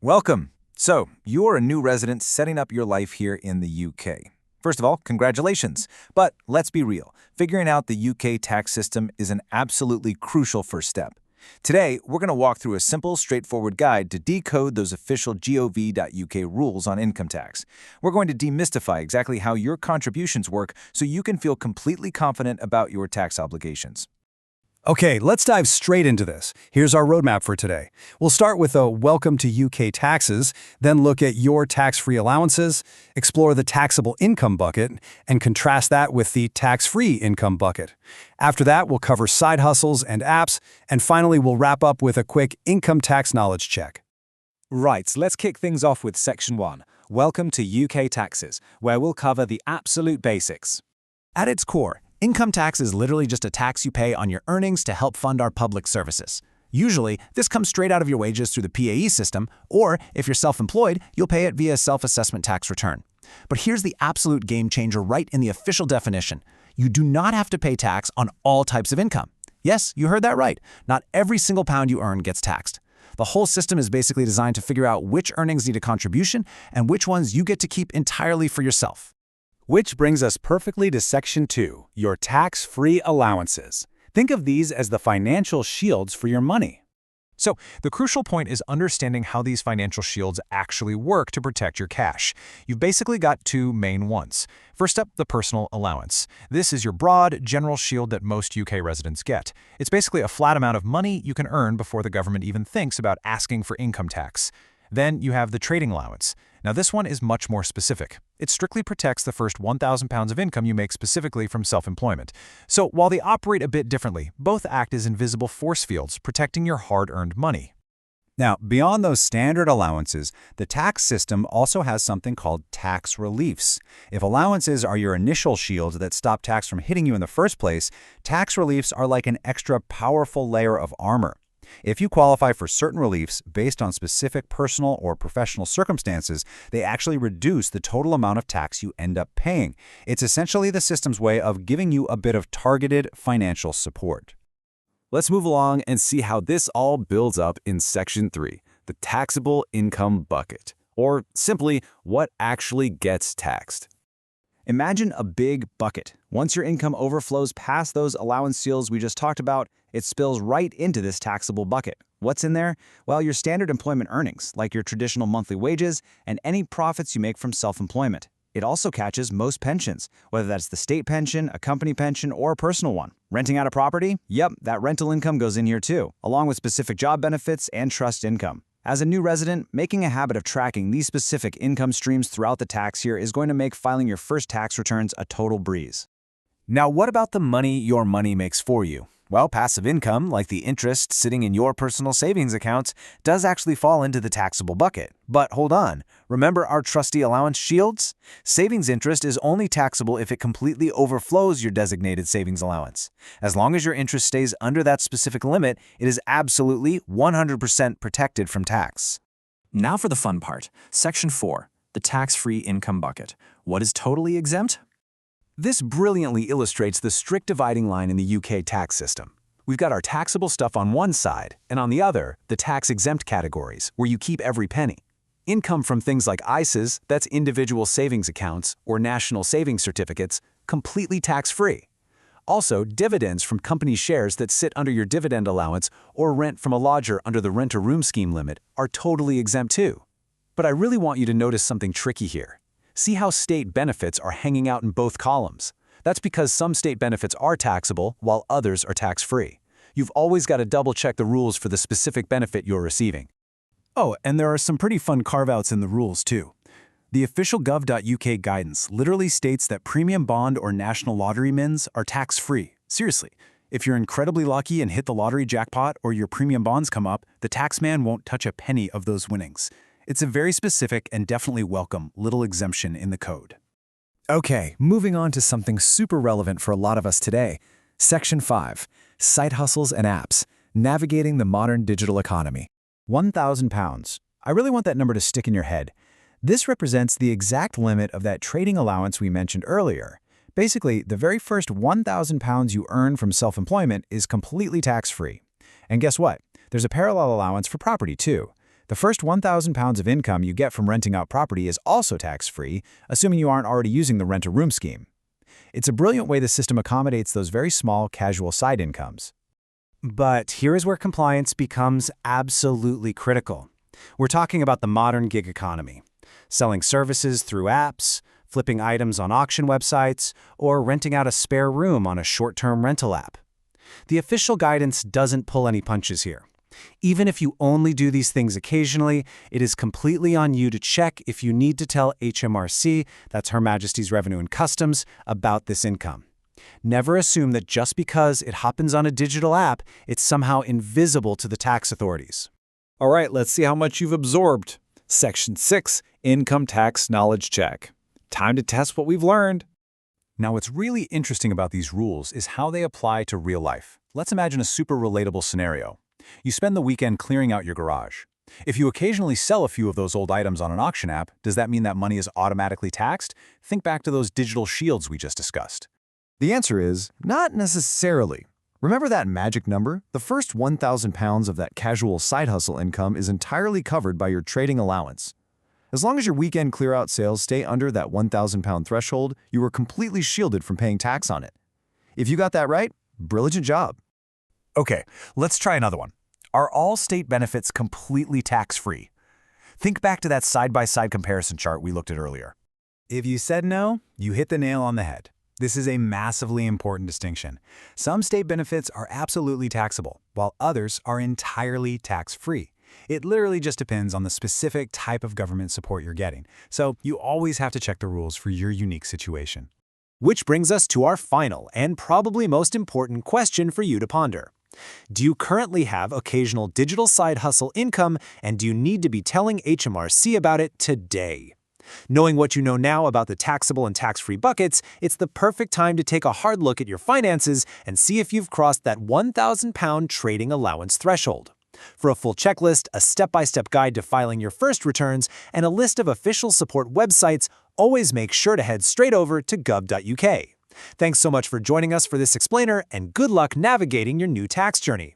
Welcome. So, you're a new resident setting up your life here in the UK. First of all, congratulations. But let's be real, figuring out the UK tax system is an absolutely crucial first step. Today, we're going to walk through a simple, straightforward guide to decode those official gov.uk rules on income tax. We're going to demystify exactly how your contributions work so you can feel completely confident about your tax obligations. Okay, let's dive straight into this. Here's our roadmap for today. We'll start with a welcome to UK taxes, then look at your tax-free allowances, explore the taxable income bucket, and contrast that with the tax-free income bucket. After that, we'll cover side hustles and apps, and finally, we'll wrap up with a quick income tax knowledge check. Right, let's kick things off with Section 1, Welcome to UK Taxes, where we'll cover the absolute basics. At its core, income tax is literally just a tax you pay on your earnings to help fund our public services. Usually, this comes straight out of your wages through the PAYE system, or if you're self-employed, you'll pay it via self-assessment tax return. But here's the absolute game changer right in the official definition. You do not have to pay tax on all types of income. Yes, you heard that right. Not every single pound you earn gets taxed. The whole system is basically designed to figure out which earnings need a contribution and which ones you get to keep entirely for yourself. Which brings us perfectly to Section 2, your tax-free allowances. Think of these as the financial shields for your money. So, the crucial point is understanding how these financial shields actually work to protect your cash. You've basically got two main ones. First up, the personal allowance. This is your broad, general shield that most UK residents get. It's basically a flat amount of money you can earn before the government even thinks about asking for income tax. Then you have the trading allowance. Now this one is much more specific. It strictly protects the first £1,000 of income you make specifically from self-employment. So while they operate a bit differently, both act as invisible force fields protecting your hard-earned money. Now, beyond those standard allowances, the tax system also has something called tax reliefs. If allowances are your initial shield that stop tax from hitting you in the first place, tax reliefs are like an extra powerful layer of armor. If you qualify for certain reliefs based on specific personal or professional circumstances, they actually reduce the total amount of tax you end up paying. It's essentially the system's way of giving you a bit of targeted financial support. Let's move along and see how this all builds up in Section 3, the taxable income bucket, or simply what actually gets taxed. Imagine a big bucket. Once your income overflows past those allowance shields we just talked about, it spills right into this taxable bucket. What's in there? Well, your standard employment earnings, like your traditional monthly wages and any profits you make from self-employment. It also catches most pensions, whether that's the state pension, a company pension, or a personal one. Renting out a property? Yep, that rental income goes in here too, along with specific job benefits and trust income. As a new resident, making a habit of tracking these specific income streams throughout the tax year is going to make filing your first tax returns a total breeze. Now, what about the money your money makes for you? Well, passive income, like the interest sitting in your personal savings accounts, does actually fall into the taxable bucket. But hold on, remember our trusty allowance shields? Savings interest is only taxable if it completely overflows your designated savings allowance. As long as your interest stays under that specific limit, it is absolutely 100% protected from tax. Now for the fun part, Section 4, the tax-free income bucket. What is totally exempt? This brilliantly illustrates the strict dividing line in the UK tax system. We've got our taxable stuff on one side, and on the other, the tax-exempt categories, where you keep every penny. Income from things like ISAs, that's individual savings accounts, or national savings certificates, completely tax-free. Also, dividends from company shares that sit under your dividend allowance or rent from a lodger under the rent-a-room scheme limit are totally exempt too. But I really want you to notice something tricky here. See how state benefits are hanging out in both columns. That's because some state benefits are taxable while others are tax-free. You've always got to double-check the rules for the specific benefit you're receiving. Oh, and there are some pretty fun carve-outs in the rules too. The official gov.uk guidance literally states that premium bond or national lottery wins are tax-free. Seriously, if you're incredibly lucky and hit the lottery jackpot or your premium bonds come up, the taxman won't touch a penny of those winnings. It's a very specific and definitely welcome little exemption in the code. Okay, moving on to something super relevant for a lot of us today. Section 5, Side Hustles and Apps, Navigating the Modern Digital Economy. £1,000. I really want that number to stick in your head. This represents the exact limit of that trading allowance we mentioned earlier. Basically, the very first £1,000 you earn from self-employment is completely tax-free. And guess what? There's a parallel allowance for property too. The first £1,000 of income you get from renting out property is also tax-free, assuming you aren't already using the rent-a-room scheme. It's a brilliant way the system accommodates those very small, casual side incomes. But here is where compliance becomes absolutely critical. We're talking about the modern gig economy. Selling services through apps, flipping items on auction websites, or renting out a spare room on a short-term rental app. The official guidance doesn't pull any punches here. Even if you only do these things occasionally, it is completely on you to check if you need to tell HMRC, that's Her Majesty's Revenue and Customs, about this income. Never assume that just because it happens on a digital app, it's somehow invisible to the tax authorities. All right, let's see how much you've absorbed. Section 6, Income Tax Knowledge Check. Time to test what we've learned. Now, what's really interesting about these rules is how they apply to real life. Let's imagine a super relatable scenario. You spend the weekend clearing out your garage. If you occasionally sell a few of those old items on an auction app, does that mean that money is automatically taxed? Think back to those digital shields we just discussed. The answer is not necessarily. Remember that magic number? The first £1,000 of that casual side hustle income is entirely covered by your trading allowance. As long as your weekend clear-out sales stay under that £1,000 threshold, you are completely shielded from paying tax on it. If you got that right, brilliant job. Okay, let's try another one. Are all state benefits completely tax-free? Think back to that side-by-side comparison chart we looked at earlier. If you said no, you hit the nail on the head. This is a massively important distinction. Some state benefits are absolutely taxable, while others are entirely tax-free. It literally just depends on the specific type of government support you're getting, so you always have to check the rules for your unique situation. Which brings us to our final and probably most important question for you to ponder. Do you currently have occasional digital side hustle income, and do you need to be telling HMRC about it today? Knowing what you know now about the taxable and tax-free buckets, it's the perfect time to take a hard look at your finances and see if you've crossed that £1,000 trading allowance threshold. For a full checklist, a step-by-step guide to filing your first returns, and a list of official support websites, always make sure to head straight over to gov.uk. Thanks so much for joining us for this explainer, and good luck navigating your new tax journey.